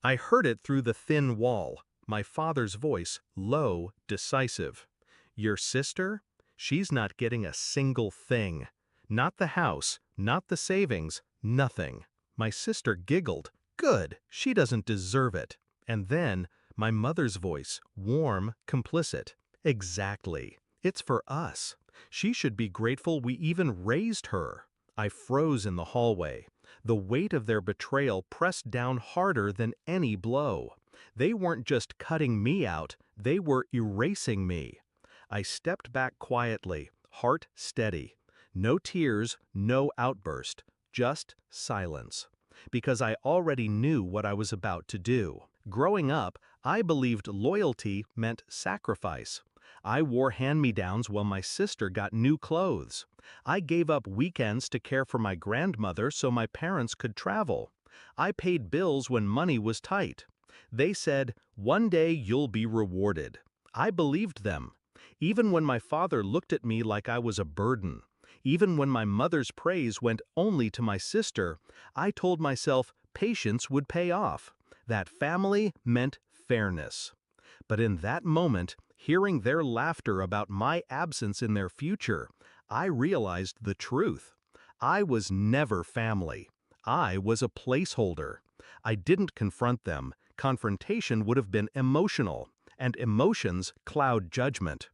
I heard it through the thin wall, my father's voice, low, decisive. Your sister? She's not getting a single thing. Not the house, not the savings, nothing. My sister giggled. Good, she doesn't deserve it. And then, my mother's voice, warm, complicit. Exactly. It's for us. She should be grateful we even raised her. I froze in the hallway. The weight of their betrayal pressed down harder than any blow. They weren't just cutting me out, they were erasing me. I stepped back quietly, heart steady. No tears, no outburst, just silence. Because I already knew what I was about to do. Growing up, I believed loyalty meant sacrifice. I wore hand-me-downs while my sister got new clothes. I gave up weekends to care for my grandmother so my parents could travel. I paid bills when money was tight. They said, "One day you'll be rewarded." I believed them. Even when my father looked at me like I was a burden. Even when my mother's praise went only to my sister, I told myself patience would pay off. That family meant fairness. But in that moment, hearing their laughter about my absence in their future, I realized the truth. I was never family. I was a placeholder. I didn't confront them. Confrontation would have been emotional, and emotions cloud judgment.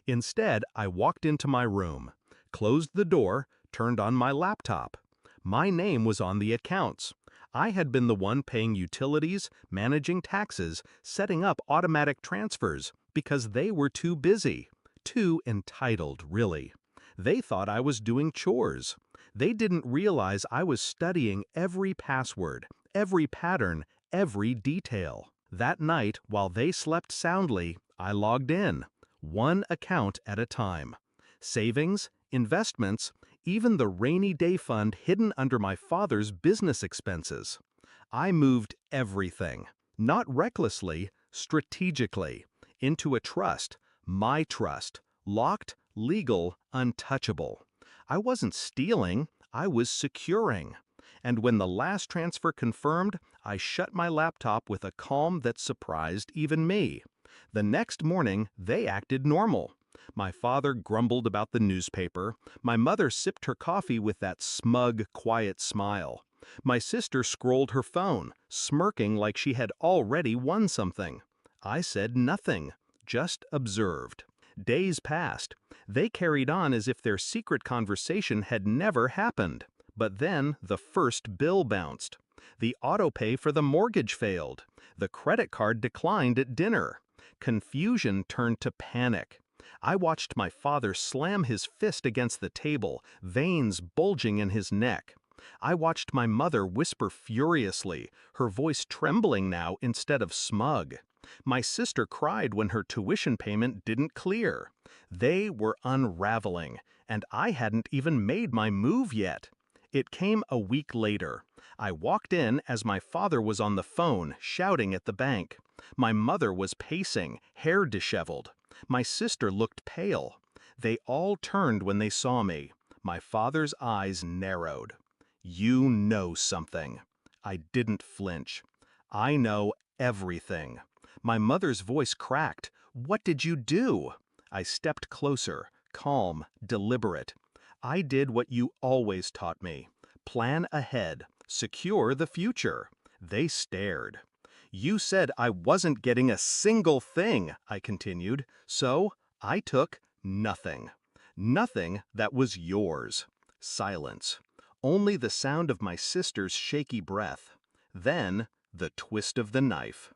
Instead, I walked into my room, closed the door, turned on my laptop. My name was on the accounts. I had been the one paying utilities, managing taxes, setting up automatic transfers, because they were too busy. Too entitled, really. They thought I was doing chores. They didn't realize I was studying every password, every pattern, every detail. That night, while they slept soundly, I logged in, one account at a time. Savings, investments, even the rainy day fund hidden under my father's business expenses. I moved everything, not recklessly, strategically, into a trust, my trust, locked, legal, untouchable. I wasn't stealing, I was securing. And when the last transfer confirmed, I shut my laptop with a calm that surprised even me. The next morning, they acted normal. My father grumbled about the newspaper. My mother sipped her coffee with that smug, quiet smile. My sister scrolled her phone, smirking like she had already won something. I said nothing, just observed. Days passed. They carried on as if their secret conversation had never happened. But then the first bill bounced. The autopay for the mortgage failed. The credit card declined at dinner. Confusion turned to panic. I watched my father slam his fist against the table, veins bulging in his neck. I watched my mother whisper furiously, her voice trembling now instead of smug. My sister cried when her tuition payment didn't clear. They were unraveling, and I hadn't even made my move yet. It came a week later. I walked in as my father was on the phone, shouting at the bank. My mother was pacing, hair disheveled. My sister looked pale. They all turned when they saw me. My father's eyes narrowed. "You know something." I didn't flinch. "I know everything." My mother's voice cracked. "What did you do?" I stepped closer, calm, deliberate. "I did what you always taught me. Plan ahead. Secure the future." They stared. "You said I wasn't getting a single thing," I continued, "so I took nothing. Nothing that was yours." Silence. Only the sound of my sister's shaky breath. Then, the twist of the knife.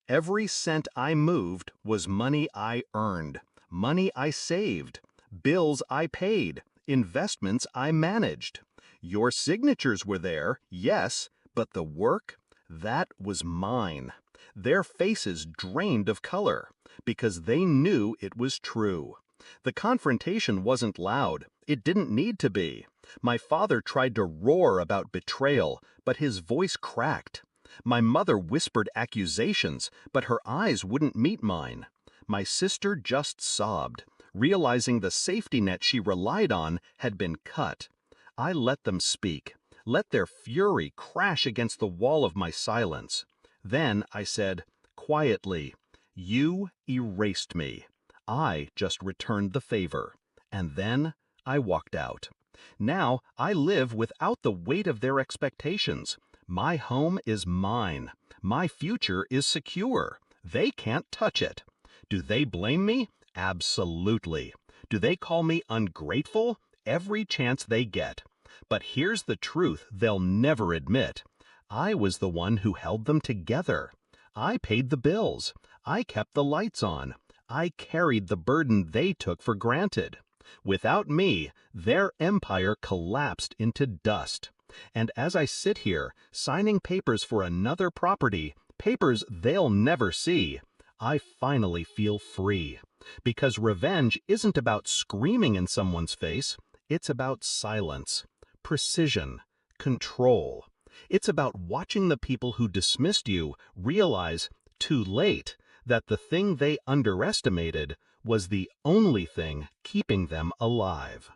Every cent I moved was money I earned, money I saved, bills I paid, investments I managed. Your signatures were there, yes, but the work? That was mine. Their faces drained of color, because they knew it was true. The confrontation wasn't loud. It didn't need to be. My father tried to roar about betrayal, but his voice cracked. My mother whispered accusations, but her eyes wouldn't meet mine. My sister just sobbed, realizing the safety net she relied on had been cut. I let them speak, let their fury crash against the wall of my silence. Then I said, quietly, "You erased me. I just returned the favor." And then I walked out. Now I live without the weight of their expectations. My home is mine. My future is secure. They can't touch it. Do they blame me? Absolutely. Do they call me ungrateful? Every chance they get. But here's the truth they'll never admit. I was the one who held them together. I paid the bills. I kept the lights on. I carried the burden they took for granted. Without me, their empire collapsed into dust. And as I sit here, signing papers for another property, papers they'll never see, I finally feel free. Because revenge isn't about screaming in someone's face, it's about silence, precision, control. It's about watching the people who dismissed you realize, too late, that the thing they underestimated was the only thing keeping them alive.